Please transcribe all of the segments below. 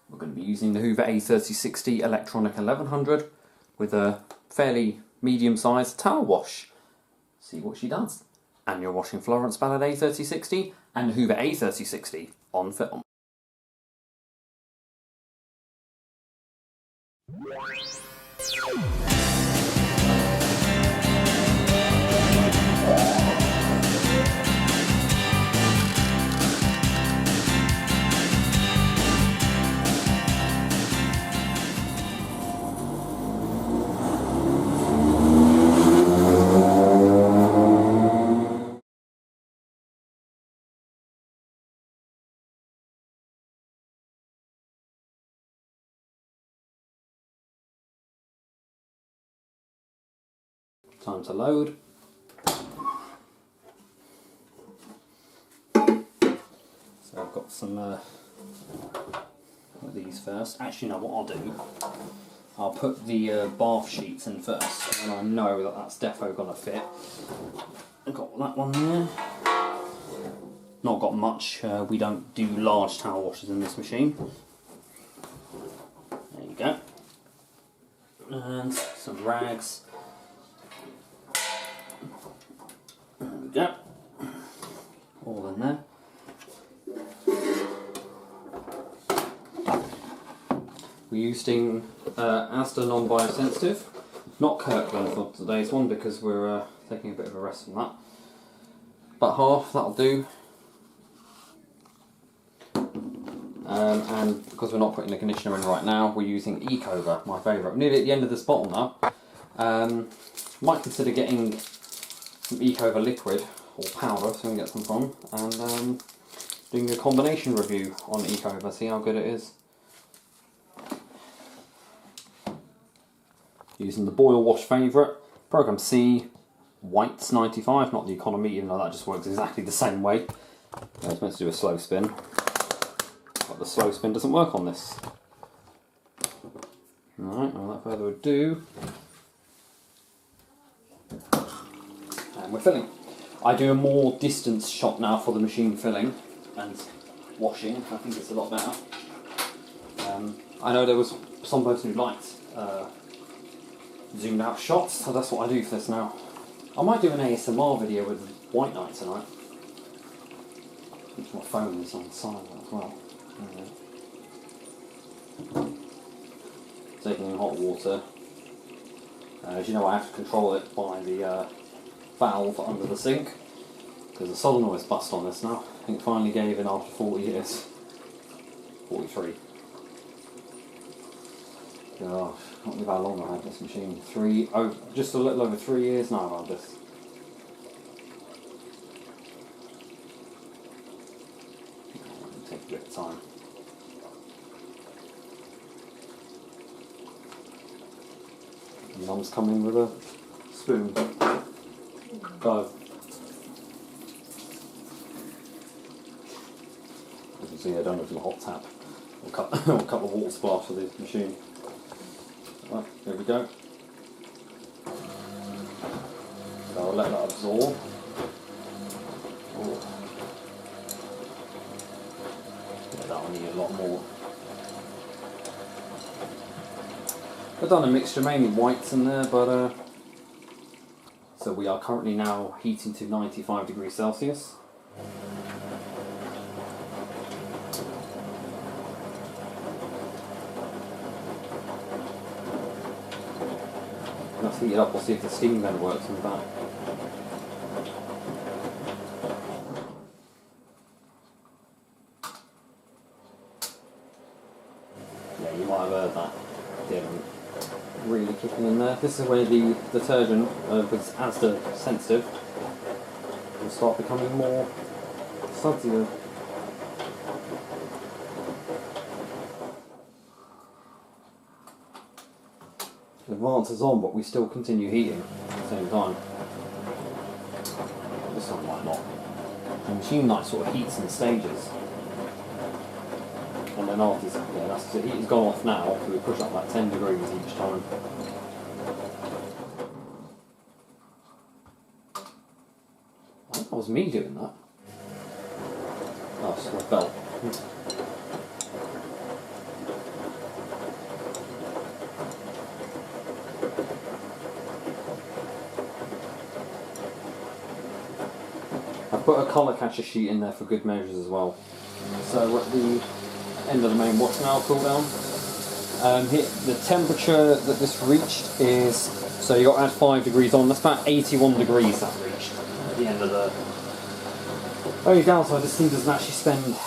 We're going to be using the Hoover A3060 Electronic 1100 with a fairly medium-sized towel wash. See what she does. And you're watching Florence Ballad A3060 and Hoover A3060 on film. Time to load. So I've got some of these first. Actually, no, what I'll do, I'll put the bath sheets in first, and I know that that's defo gonna fit. I've got that one there. Not got much. We don't do large towel washers in this machine. There you go. And some rags. There we go. All in there. We're using Asda non-biosensitive, not Kirkland for today's one because we're taking a bit of a rest from that. But half, that'll do. And because we're not putting the conditioner in right now, we're using Hoover, my favourite. Nearly at the end of this bottle now. Might consider getting some Hoover liquid or powder, so we can get some from, and doing a combination review on Hoover, see how good it is. Using the Boil Wash favourite, Program C, White's 95, not the economy, even though that just works exactly the same way. It's meant to do a slow spin, but the slow spin doesn't work on this. Alright, without further ado, and we're filling. I do a more distance shot now for the machine filling and washing. I think it's a lot better. I know there was some person who liked zoomed out shots, so that's what I do for this now. I might do an ASMR video with white night tonight. I think my phone is on silent as well. Taking in hot water. As you know, I have to control it by the valve under the sink because the solenoid's bust on this now. I think it finally gave in after 40 years. 43. Gosh, I can't believe how long I had this machine. Just a little over 3 years now I've had this. It'll take a bit of time. And Mum's coming with a spoon. Go. As you see, I don't have a hot tap or a couple of water splash for this machine. Right, here we go. So I'll let that absorb. Oh. Yeah, that'll need a lot more. I've done a mixture, mainly whites in there, but so we are currently now heating to 95 degrees Celsius. Let's heat it up, we'll see if the steam gun works in the back. Yeah, you might have heard that. Didn't really kicking in there. This is where the detergent, because it's Asda sensitive, will start becoming more sudsy. Advance is on, but we still continue heating at the same time. This time might not. The machine like sort of heats in stages. And then after, yeah, that's the heat has gone off now, so we push up like 10 degrees each time. I think that was me doing that. Oh, it's my belt. put a colour catcher sheet in there for good measures as well. So we're at the end of the main wash now, cool down. Here, the temperature that this reached is, so you got to add 5 degrees on, that's about 81 degrees that reached at the end of the... Only downside, this thing doesn't actually spend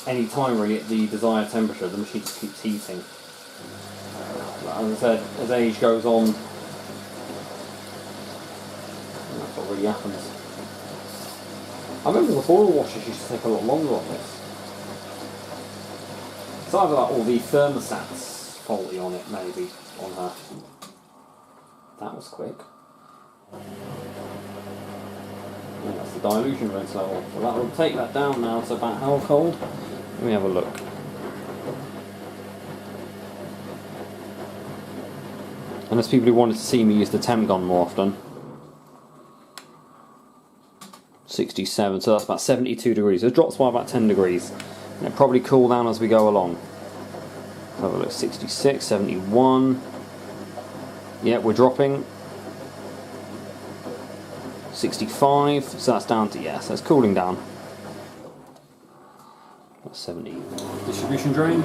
any time really at the desired temperature, the machine just keeps heating. As I said, as age goes on, that's what really happens. I remember the boil washers used to take a lot longer on this. It's either like all the thermostats faulty on it, maybe, on her. That was quick. Yeah, that's the dilution rinse level. So that will take that down now to about how cold? Let me have a look. And there's people who wanted to see me use the temp gun more often. 67, so that's about 72 degrees. It drops by about 10 degrees. And it'll probably cool down as we go along. Let's have a look, 66, 71. Yeah, we're dropping. 65, so that's down to, yeah, so it's cooling down. That's 70. Distribution drain.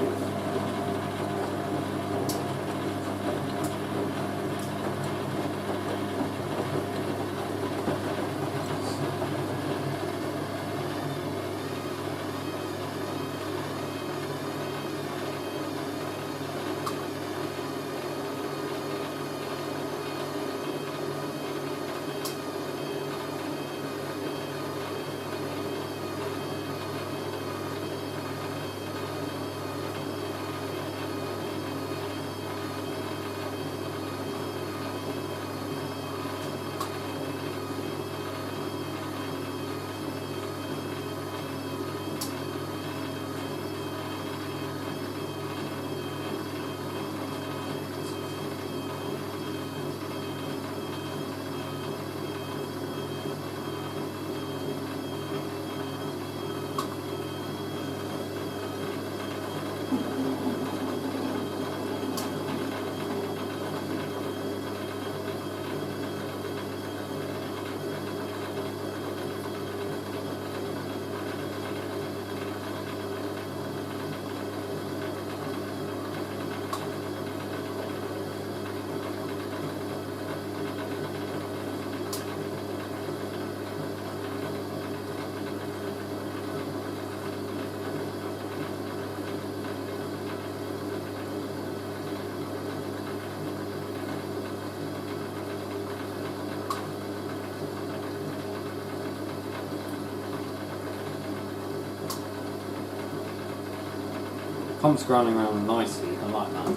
Pump's grinding around nicely, I like that.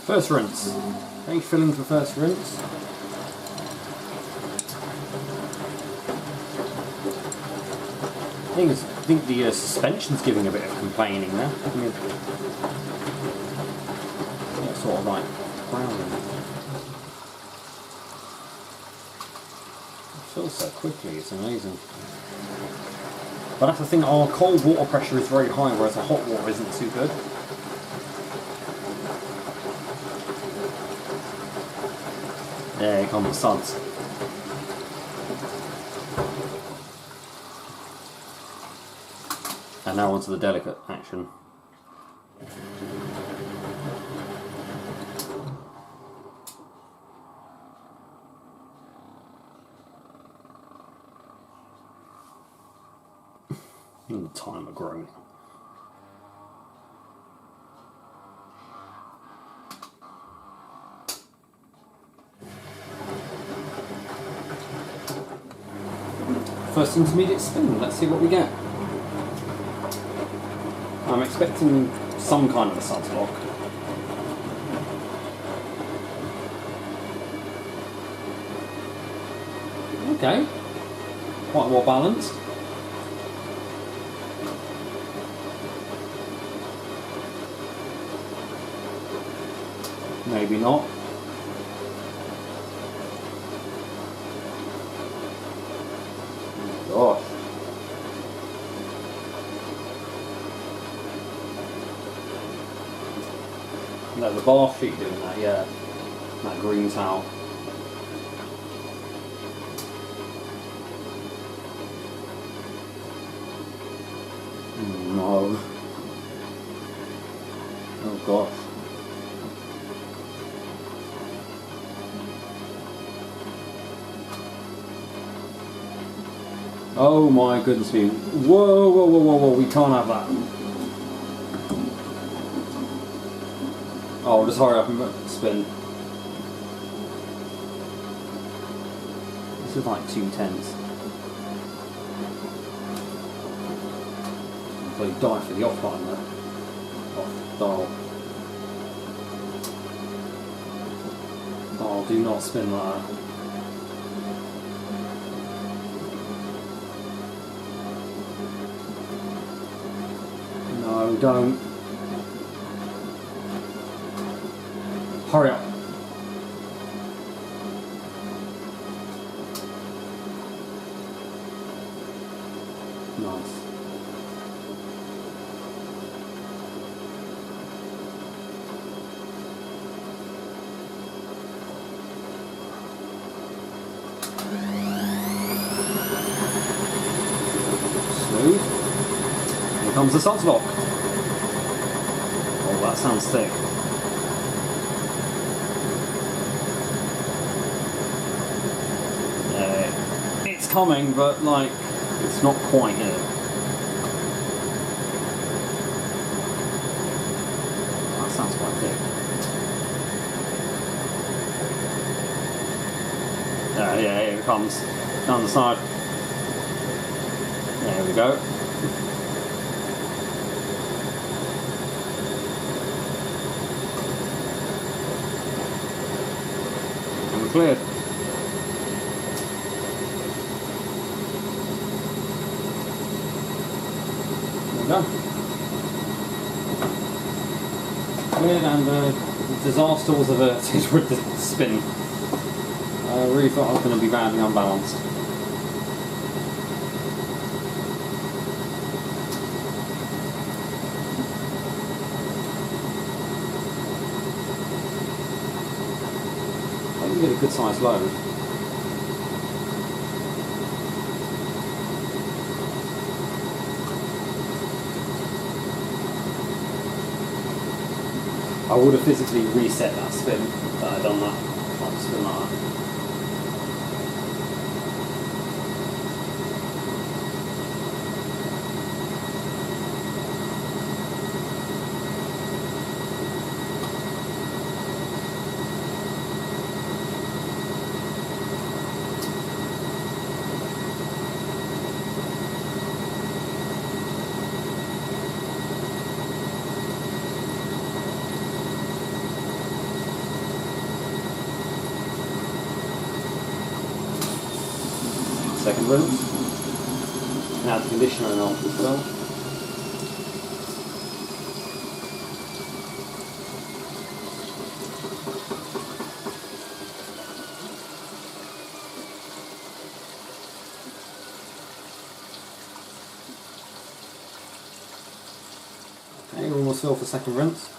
First rinse. Any filling for first rinse? I think the suspension's giving a bit of complaining there. It's sort of like grounding. It fills so quickly, it's amazing. But that's the thing, our cold water pressure is very high, whereas the hot water isn't too good. There come the suds. And now onto the delicate action. In the time of groaning. First intermediate spin, let's see what we get. I'm expecting some kind of a suds lock. Okay, quite well balanced. Maybe not. Gosh. the bar sheet doing that, yeah. That green towel. No. Oh gosh. Oh my goodness me. Whoa, whoa, whoa, whoa, whoa, we can't have that. Oh, just hurry up and spin. This is like 2/10. So you die for the off button there. Off dial. Oh, do not spin like that. No, don't. Hurry up. Nice. Smooth. Here comes the soft lock. Oh, that sounds thick. It's coming, but like, it's not quite here. That sounds quite thick. Yeah, here it comes. Down the side. There we go. And we're cleared. Done. Cleared, and disaster was averted with the spin. I really thought I was going to be badly unbalanced. I didn't get a good sized load. I would have physically reset that spin, but I'd done that. Can't spin like that. Second rinse. Now the conditioner and off as well. Okay, we're almost filled for second rinse.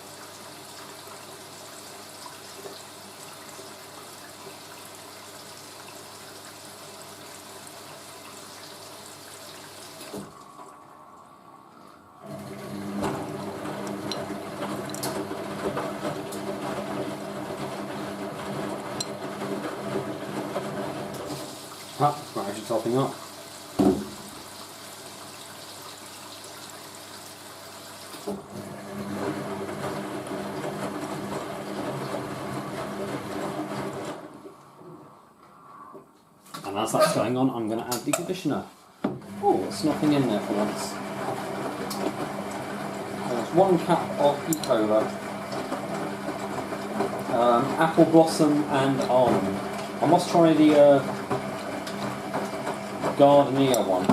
Right, actually topping up. And as that's going on, I'm going to add the conditioner. Oh, it's nothing in there for once. There's one cap of Hoover, apple blossom and almond. I must try the Gardenia one.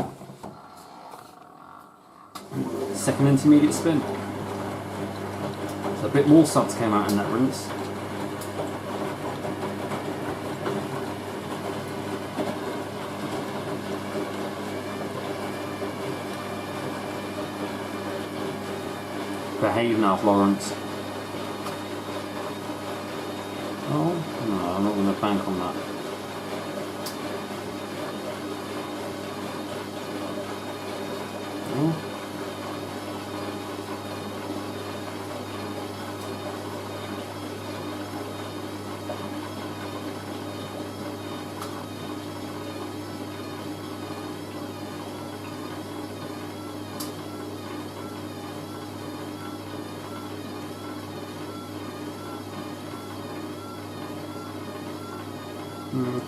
Second intermediate spin. So a bit more suds came out in that rinse. Behave now, Florence. Oh, no, I'm not going to bank on that. Oh.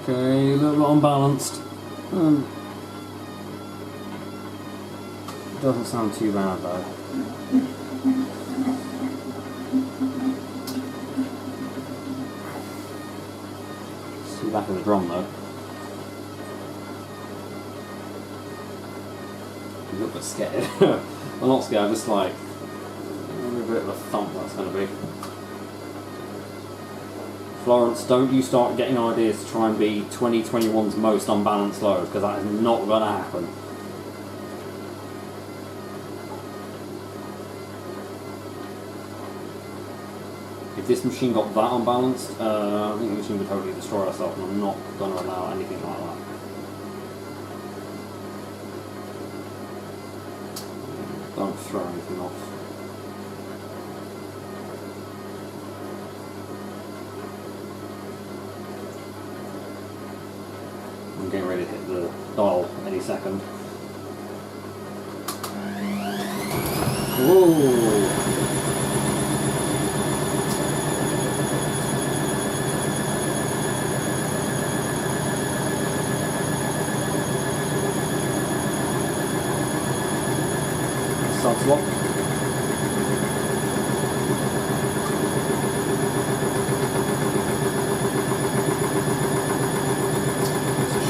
Okay, a little bit unbalanced. Doesn't sound too bad though. See back of the drum though. I'm a little bit scared. I'm not scared, I'm just like a bit of a thump that's going to be. Florence, don't you start getting ideas to try and be 2021's most unbalanced load, because that is not going to happen. If this machine got that unbalanced, I think the machine would totally destroy herself, and I'm not going to allow anything like that. Don't throw anything off. I'm getting ready to hit the dial any second. Whoa! Subs lock.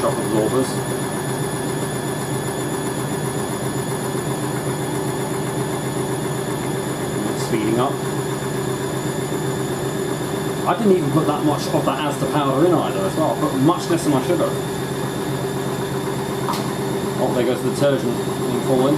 Shock absorbers. Speeding up. I didn't even put that much of that Asda powder in either as well. I put much less than I should have. Oh, there goes the detergent being falling.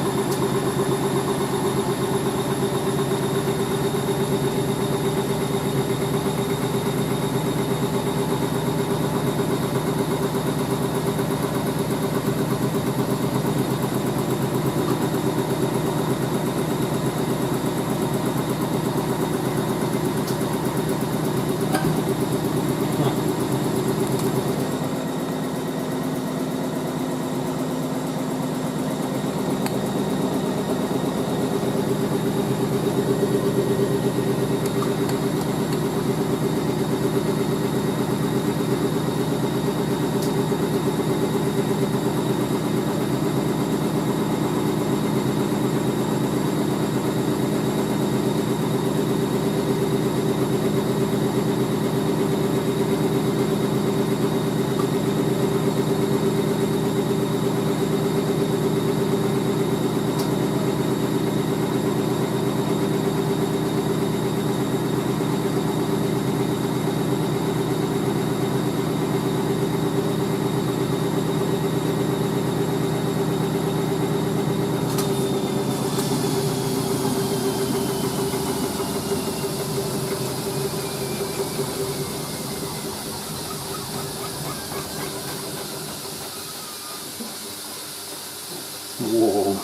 Whoa.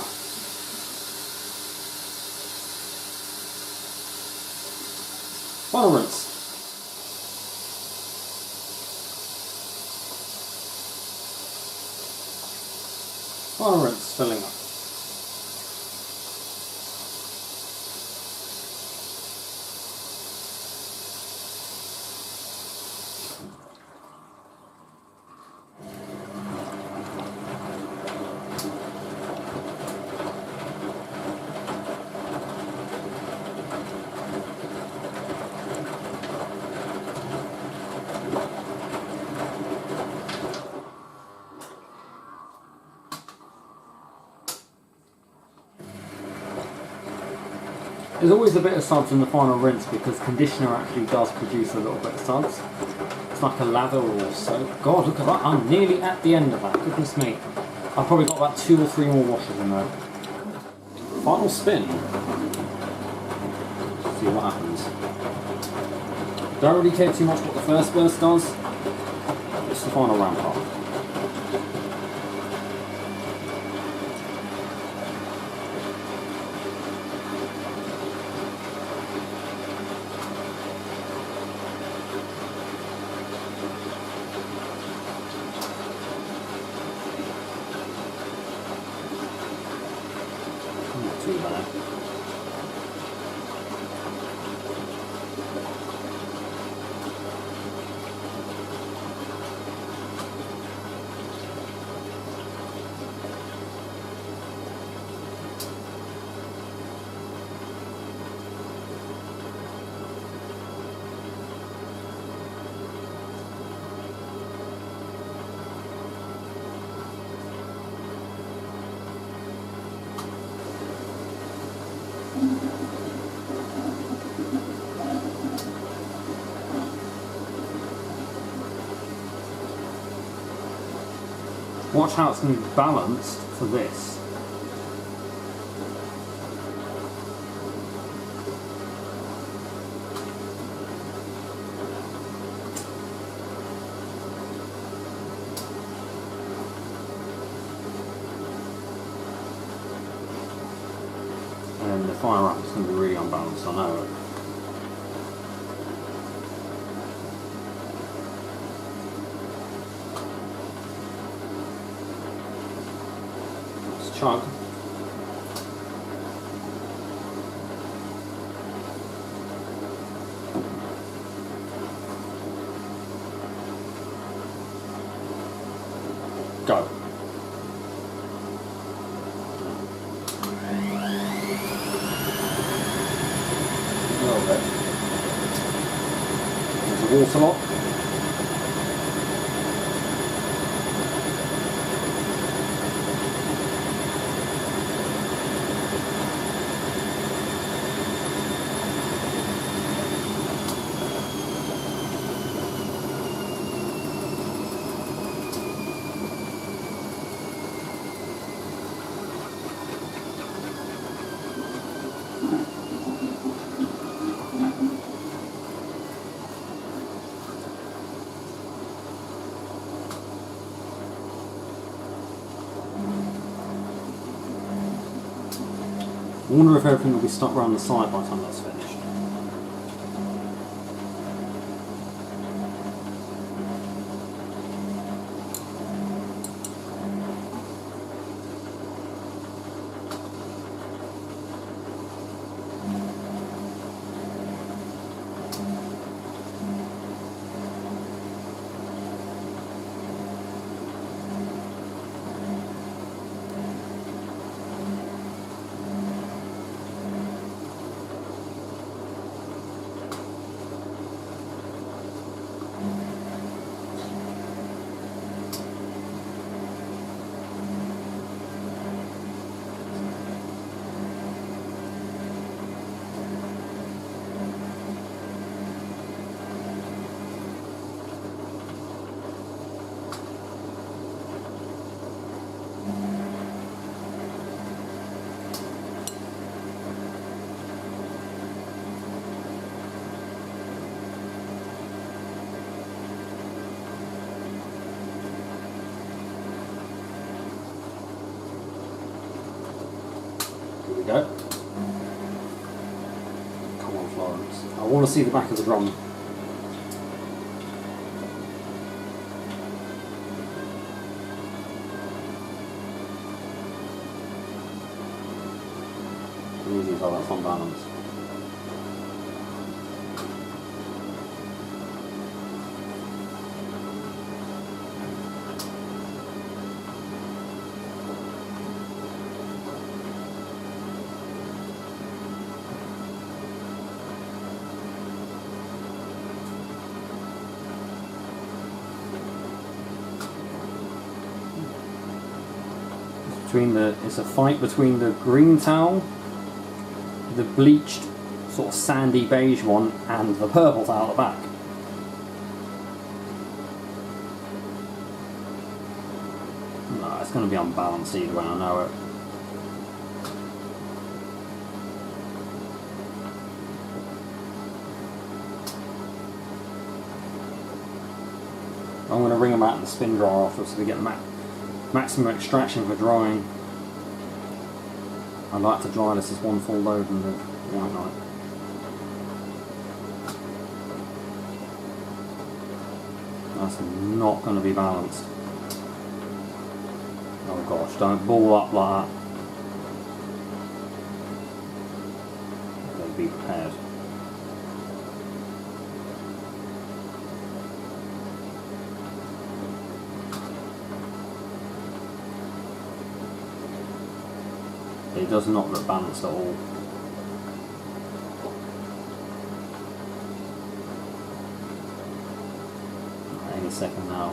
Florence. Florence filling up. There's always a bit of suds in the final rinse because conditioner actually does produce a little bit of suds. It's like a lather or soap. God, look at that. I'm nearly at the end of that. Goodness me. I've probably got about 2 or 3 more washes in there. Final spin. Let's see what happens. Don't really care too much what the first burst does. It's the final ramp up. Not too bad. Watch how it's going to be balanced for this. And the fire ramp is going to be really unbalanced, I know it. Chug. Go. A little bit. There's a water lock. I wonder if everything will be stuck around the side by the time that's finished. Go. Come on, Florence. I want to see the back of the drum. Easy as well, that's unbalanced. It's a fight between the green towel, the bleached sort of sandy beige one, and the purple towel at the back. No, it's going to be unbalanced either way, I know it. I'm going to wring them out in the spin dryer after so we get maximum extraction for drying. I'd like to dry this as one full load and do white night. That's not going to be balanced. Oh gosh, don't ball up like that. Better be prepared. It does not look balanced at all. Any second now.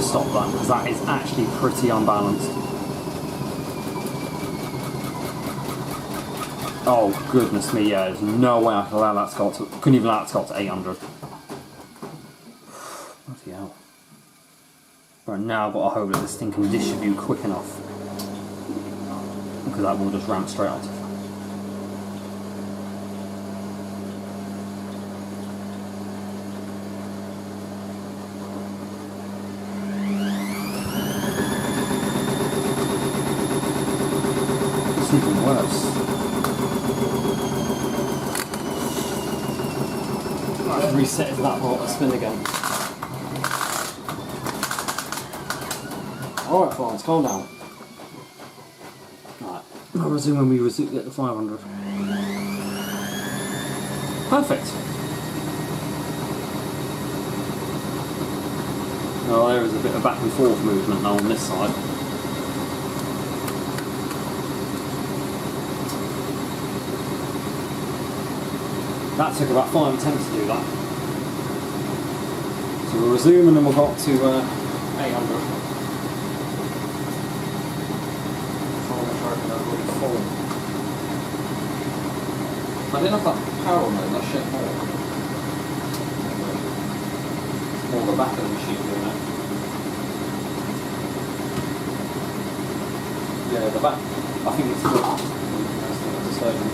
Stop that because that is actually pretty unbalanced. Oh goodness me, yeah, there's no way I could allow that to go up to, couldn't even allow it to go up to 800. Bloody hell. Right, now I've got to hope that this thing can distribute quick enough, because that will just ramp straight up to. Even worse. Right, reset to that part, spin again. Alright Florence, calm down. Right, I'll resume when we get the 500. Perfect. Oh, there is a bit of back and forth movement now on this side. That took about 5 attempts to do that. So we'll resume and then we'll go up to 800. I didn't have that power mode, that shit more. More the back of the machine doing it. Yeah, the back, I think it's good. That's the surgeon.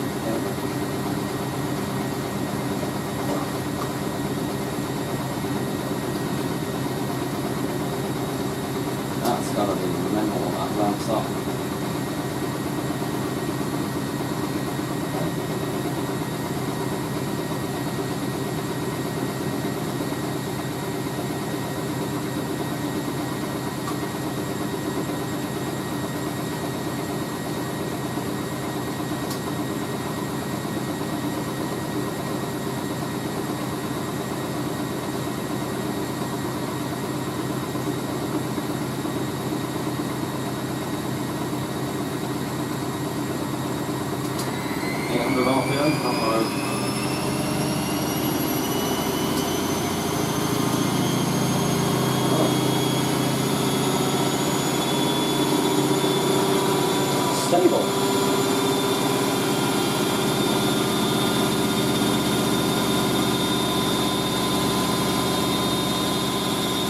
That's gotta be mental when that ramps up. Stable.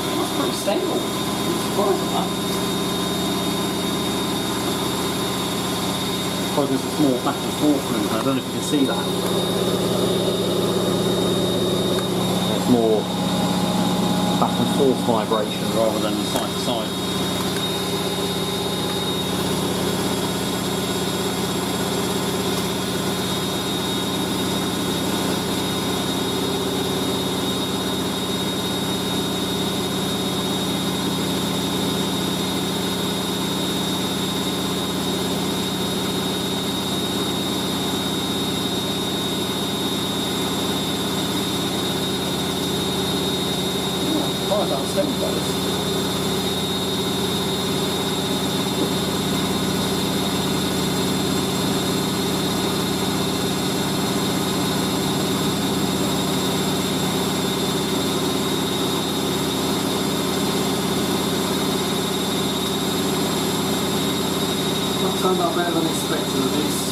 That's pretty stable. I'm surprised at that. I suppose there's a small back and forth movement. I don't know if you can see that. There's more back and forth vibration rather than side to side. turned out better than expected at least.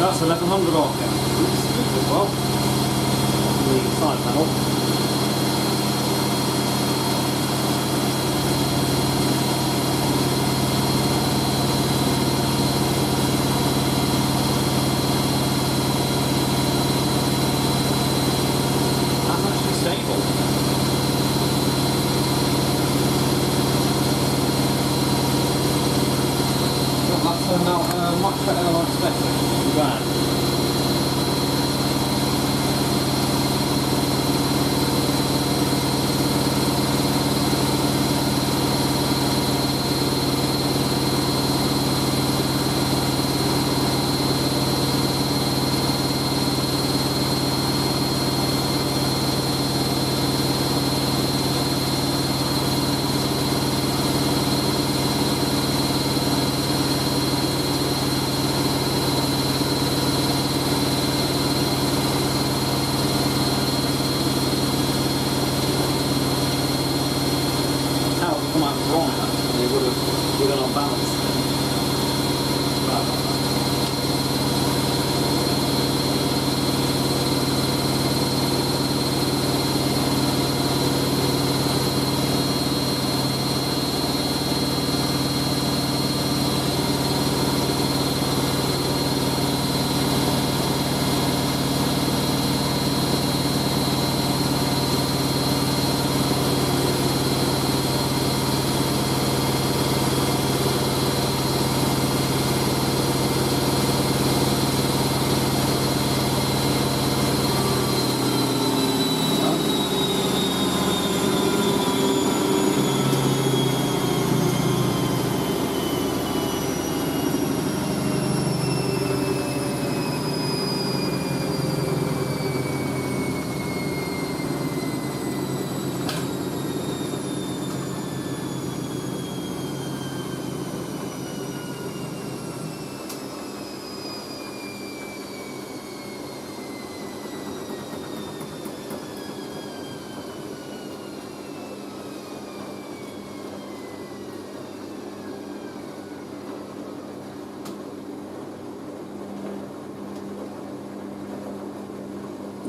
That's 1100 RPM. It's good as well. The side panel. That's actually stable. Well, that turned out much better than I expected. Bad. Come out wrong actually, they would have unbalanced it.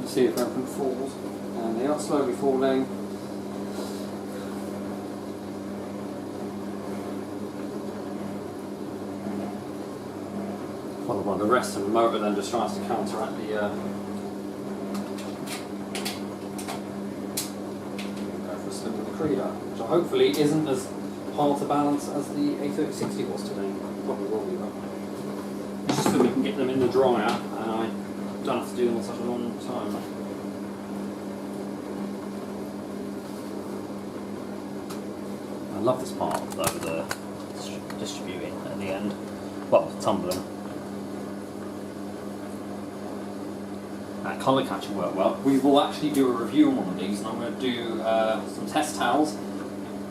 See if everything falls, and they are slowly falling. Followed by the rest of the motor then just tries to counteract the go for a spin with the Credo, which hopefully isn't as hard to balance as the A3060 was today. Probably will be though. Just so we can get them in the dryer and I don't have to do them on such a long time. I love this part though, the distributing at the end. Well, tumbling. That colour catcher worked well. We will actually do a review on one of these, and I'm going to do some test towels.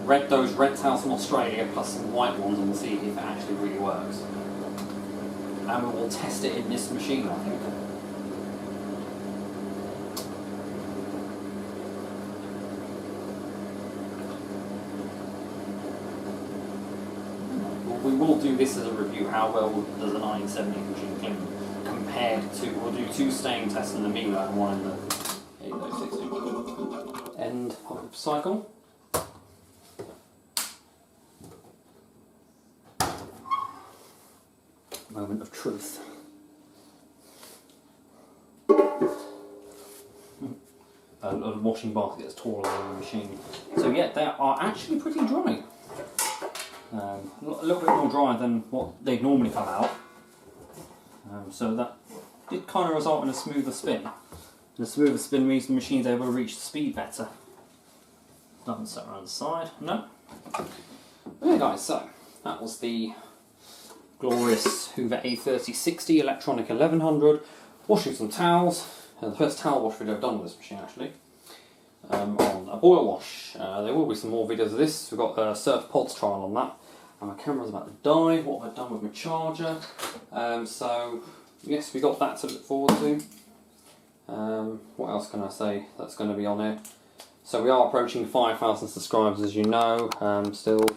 Those red towels from Australia plus some white ones, and we'll see if it actually really works. And we will test it in this machine, I think. We will do this as a review, how well does a 1970 machine clean compared to, we'll do 2 stain tests in the Miele and 1 in the A3060. End of cycle. Moment of truth. A washing basket that's tore all over the machine. So yeah, they are actually pretty dry. A little bit more dry than what they'd normally come out. So that did kind of result in a smoother spin. And a smoother spin means the machine's able to reach the speed better. Nothing set around the side, no. Yeah guys, so that was the glorious Hoover A3060 electronic 1100. Washing some towels. The first towel wash video I've done with this machine actually. On a boil wash. There will be some more videos of this. We've got a Surf Pods trial on that. And my camera's about to die. What have I done with my charger? So yes, we got that to look forward to. What else can I say that's going to be on here? So we are approaching 5,000 subscribers, as you know. Still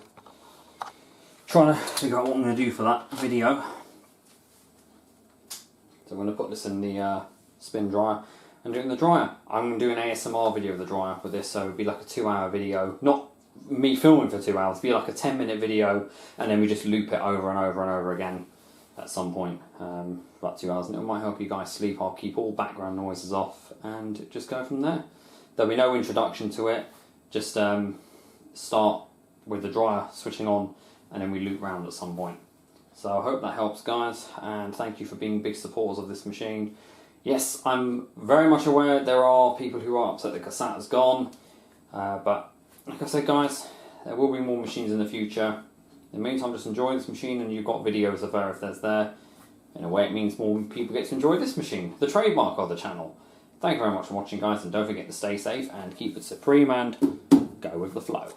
trying to figure out what I'm going to do for that video. So I'm going to put this in the spin dryer and do it in the dryer. I'm going to do an ASMR video of the dryer with this, so it'll be like a 2-hour video. Not me filming for 2 hours, it'll be like a 10-minute video, and then we just loop it over and over and over again at some point. About 2 hours, and it might help you guys sleep. I'll keep all background noises off and just go from there. There'll be no introduction to it, just start with the dryer switching on, and then we loop round at some point. So I hope that helps guys, and thank you for being big supporters of this machine. Yes, I'm very much aware there are people who are upset that Cassette has gone, but like I said guys, there will be more machines in the future. In the meantime, just enjoy this machine, and you've got videos of her if there's there. In a way, it means more people get to enjoy this machine, the trademark of the channel. Thank you very much for watching guys, and don't forget to stay safe and keep it supreme and go with the flow.